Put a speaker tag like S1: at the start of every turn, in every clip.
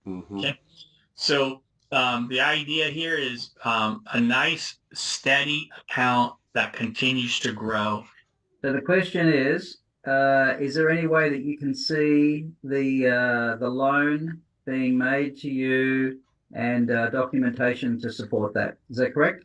S1: Hmm.
S2: Okay. So the idea here is a nice, steady account that continues to grow.
S3: So the question is there any way that you can see the loan being made to you and documentation to support that? Is that correct?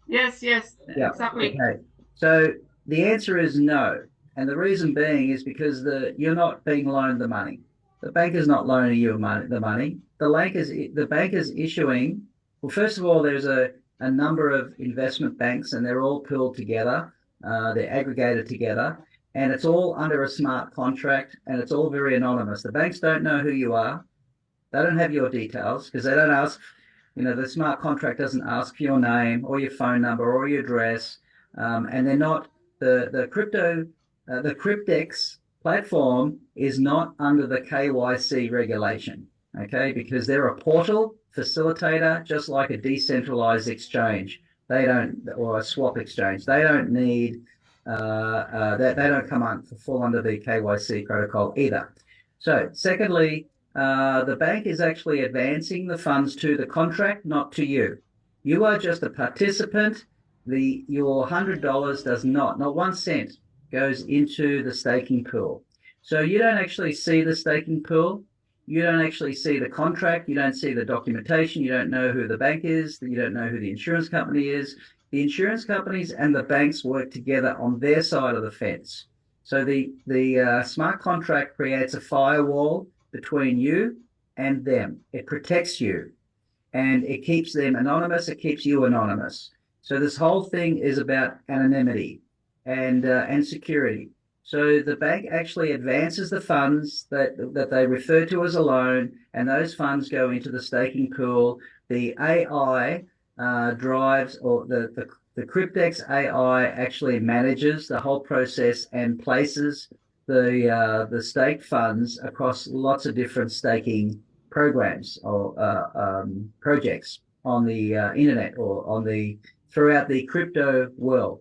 S4: Yes, yes,
S3: Yeah.
S4: exactly.
S3: Okay. So the answer is no. And the reason being is because you're not being loaned the money. The bank is not loaning you the money. The bank is issuing. Well, first of all, there's a number of investment banks, and they're all pooled together. They're aggregated together, and it's all under a smart contract, and it's all very anonymous. The banks don't know who you are. They don't have your details because they don't ask. The smart contract doesn't ask for your name or your phone number or your address, and they're not the Cryptex platform is not under the KYC regulation, okay? Because they're a portal facilitator, just like a decentralized exchange. They don't, or a swap exchange. They don't need they don't come on fall under the KYC protocol either. So, secondly, the bank is actually advancing the funds to the contract, not to you. You are just a participant. Your $100 does not 1 cent goes into the staking pool. So you don't actually see the staking pool. You don't actually see the contract. You don't see the documentation. You don't know who the bank is. You don't know who the insurance company is. The insurance companies and the banks work together on their side of the fence. So the smart contract creates a firewall between you and them. It protects you and it keeps them anonymous. It keeps you anonymous. So this whole thing is about anonymity and security. So the bank actually advances the funds that they refer to as a loan, and those funds go into the staking pool. The AI drives, or the Cryptex AI actually manages the whole process and places the staked funds across lots of different staking programs or projects on the internet or throughout the crypto world.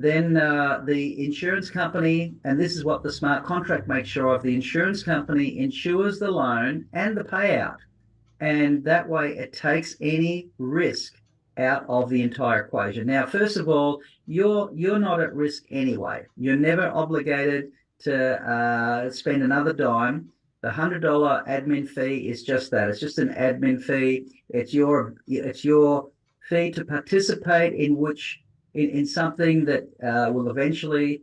S3: Then the insurance company, and this is what the smart contract makes sure of, the insurance company insures the loan and the payout. And that way it takes any risk out of the entire equation. Now, first of all, you're not at risk anyway. You're never obligated to spend another dime. The $100 admin fee is just that. It's just an admin fee. It's your fee to participate in something that will eventually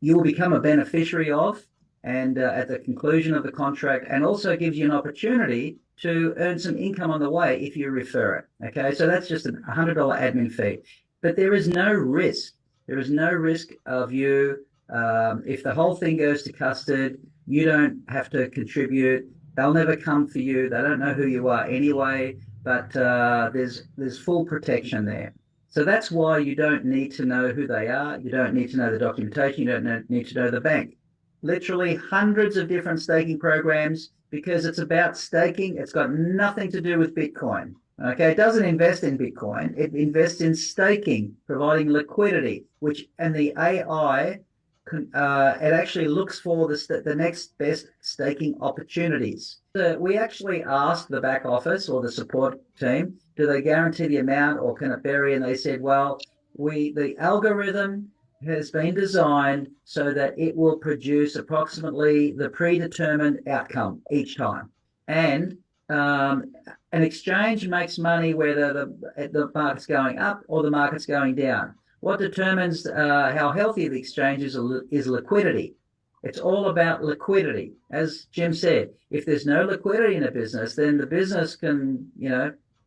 S3: you will become a beneficiary of, and at the conclusion of the contract, and also gives you an opportunity to earn some income on the way if you refer it. Okay, so that's just a $100 admin fee, but there is no risk. There is no risk of you if the whole thing goes to custody. You don't have to contribute. They'll never come for you. They don't know who you are anyway. But there's full protection there. So that's why you don't need to know who they are. You don't need to know the documentation. You don't need to know the bank. Literally hundreds of different staking programs, because it's about staking. It's got nothing to do with Bitcoin. Okay, it doesn't invest in Bitcoin. It invests in staking, providing liquidity, and the AI it actually looks for the next best staking opportunities. We actually asked the back office or the support team, do they guarantee the amount or can it vary? And they said, well, the algorithm has been designed so that it will produce approximately the predetermined outcome each time. And an exchange makes money whether the market's going up or the market's going down. What determines how healthy the exchange is liquidity. It's all about liquidity. As Jim said, if there's no liquidity in a business, then the business can,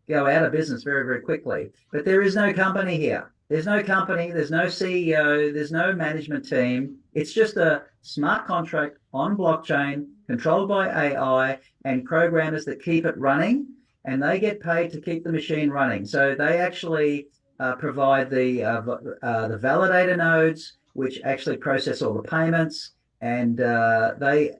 S3: go out of business very, very quickly. But there is no company here. There's no company, there's no CEO, there's no management team. It's just a smart contract on blockchain, controlled by AI and programmers that keep it running, and they get paid to keep the machine running. So they actually provide the validator nodes, which actually process all the payments, and they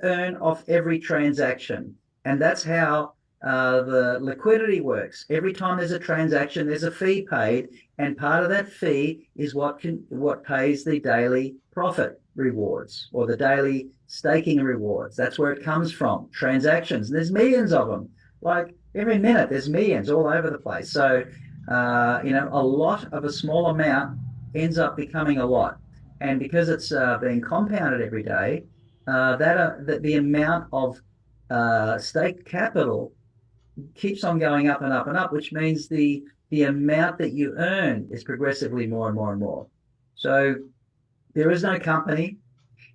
S3: earn off every transaction, and that's how the liquidity works. Every time there's a transaction, there's a fee paid, and part of that fee is what pays the daily profit rewards or the daily staking rewards. That's where it comes from. Transactions. And there's millions of them. Like every minute, there's millions all over the place. So, a lot of a small amount ends up becoming a lot. And because it's being compounded every day, that the amount of stake capital keeps on going up and up and up, which means the amount that you earn is progressively more and more and more. So there is no company.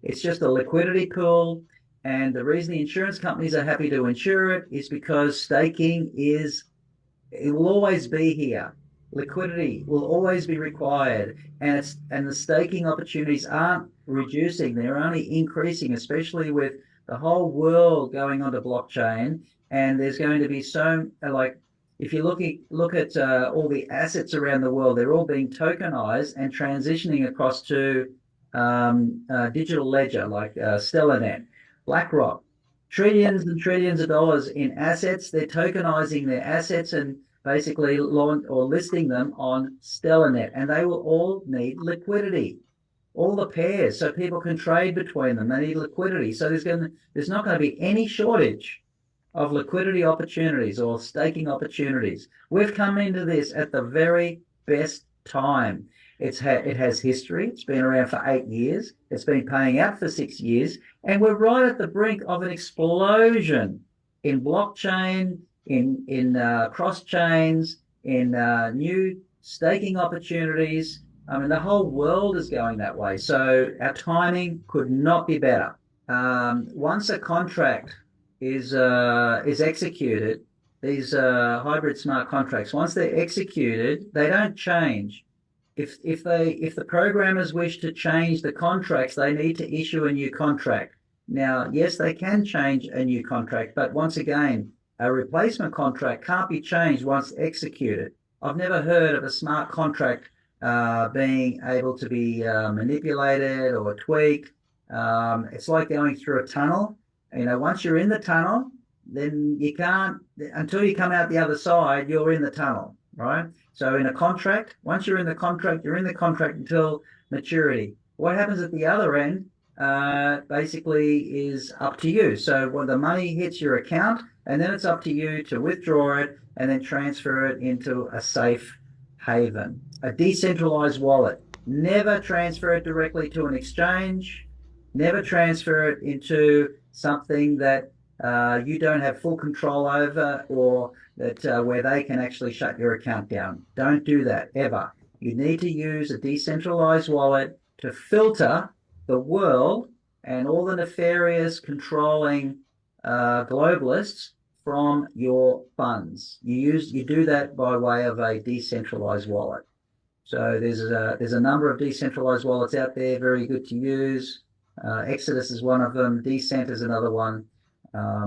S3: It's just a liquidity pool. And the reason the insurance companies are happy to insure it is because it will always be here. Liquidity will always be required. And the staking opportunities aren't reducing, they're only increasing, especially with the whole world going onto blockchain. And there's going to be if you look at all the assets around the world, they're all being tokenized and transitioning across to digital ledger like Stellarnet, BlackRock, trillions and trillions of dollars in assets. They're tokenizing their assets and basically listing them on Stellarnet, and they will all need liquidity. All the pairs, so people can trade between them. They need liquidity. So there's not going to be any shortage of liquidity opportunities or staking opportunities. We've come into this at the very best time. It has history. It's been around for 8 years. It's been paying out for 6 years. And we're right at the brink of an explosion in blockchain, in cross chains, in new staking opportunities. I mean, the whole world is going that way. So our timing could not be better. Once a contract is executed, these hybrid smart contracts, once they're executed, they don't change. If the programmers wish to change the contracts, they need to issue a new contract. Now, yes, they can change a new contract, but once again, a replacement contract can't be changed once executed. I've never heard of a smart contract being able to be manipulated or tweaked. It's like going through a tunnel. Once you're in the tunnel, then you can't, until you come out the other side, you're in the tunnel, right? So in a contract, once you're in the contract, you're in the contract until maturity. What happens at the other end basically is up to you. So when the money hits your account, and then it's up to you to withdraw it and then transfer it into a safe haven, a decentralized wallet. Never transfer it directly to an exchange. Never transfer it into something that you don't have full control over, or that where they can actually shut your account down. Don't do that ever. You need to use a decentralized wallet to filter the world and all the nefarious controlling globalists from your funds. You do that by way of a decentralized wallet. So there's a number of decentralized wallets out there, very good to use. Exodus is one of them. Decent is another one.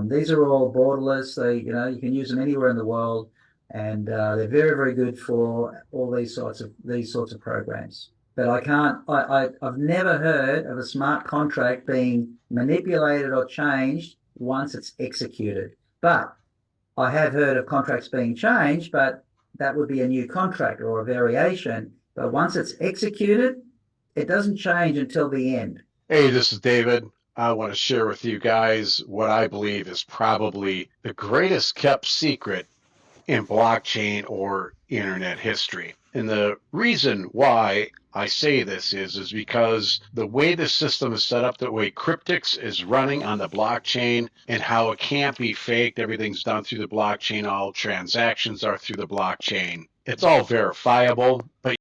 S3: These are all borderless. You can use them anywhere in the world, and they're very, very good for all these sorts of programs. But I've never heard of a smart contract being manipulated or changed once it's executed. But I have heard of contracts being changed, but that would be a new contract or a variation. But once it's executed, it doesn't change until the end.
S1: Hey, this is David. I want to share with you guys what I believe is probably the greatest kept secret in blockchain or internet history. And the reason why I say this is because the way the system is set up, the way Cryptex is running on the blockchain and how it can't be faked, everything's done through the blockchain, all transactions are through the blockchain. It's all verifiable, but